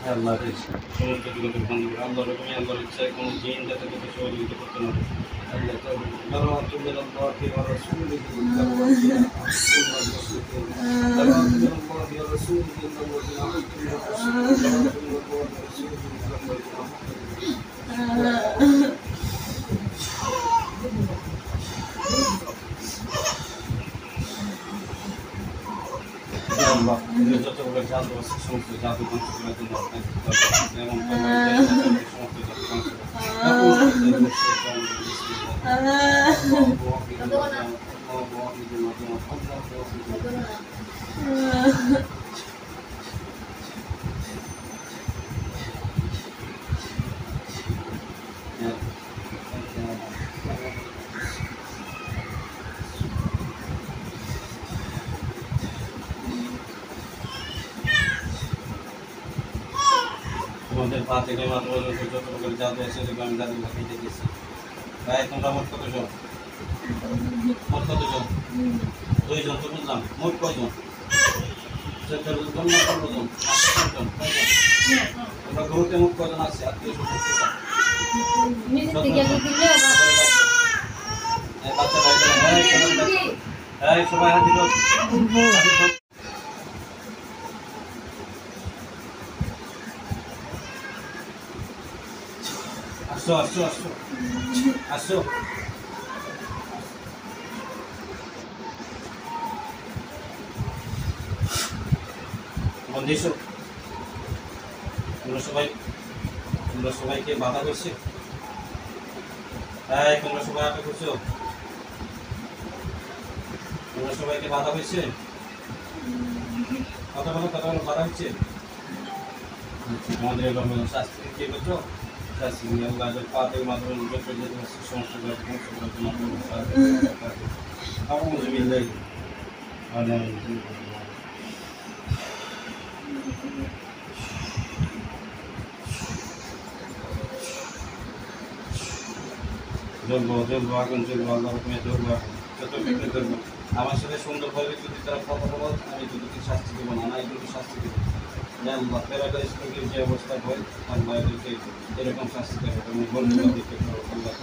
আল্লাহর সমস্ত জগতের বন্ধু আল্লাহর রকমই আল্লাহর ইচ্ছায় কোনো জিন যাতে তোকে সহযোগিতা করতে না পারে আল্লাহ دعوات من الله ورسوله دعوات من الله ورسوله إن الذين عهدتم من الرسول دعوات من الله ورسوله إن الذين عهدتم Allah, যত বড় জাদু আছে সমস্ত জাদু ধ্বংস করার জন্য আপনাকে যেমন সমস্ত জাদু ধ্বংস তোমাদের পা থেকে মাত্র যত প্রকার জাদু আছে সেগুলো আমি জাদু ভাবিয়ে দেখেছি তাই তোমরা মোট কতজন দুইজন তো বুঝলাম মোট কয়জন তোমরা গ্রুপে মোট কয়জন আছে আত্মীয় সবাই হাত দিল আসো বন্ধু তোমরা সবাইকে বাধা করছে তোমরা সবাই আটক করছো তোমরা সবাইকে বাধা হয়েছে কথা বলো বাধা হচ্ছে আমাদের শাস্তি কি করছো শাস্তি আল্লাহ পাতের মাধ্যমে সমস্ত জ্বলবো আগুন জ্বলবো আল্লাহ রকমের জ্বলবো আগুন যত বিক্রি করবো আমার সাথে সুন্দরভাবে যদি তারা কথা বলো আমি যদি শাস্তি দেবো না এগুলোকে শাস্তি দেবো আল্লাহ প্যারাডাইস থেকে যে অবস্থা হয় আল্লাহ এদেরকে এরকম শাস্তি দেবো তুমি বন্ধু আল্লাহ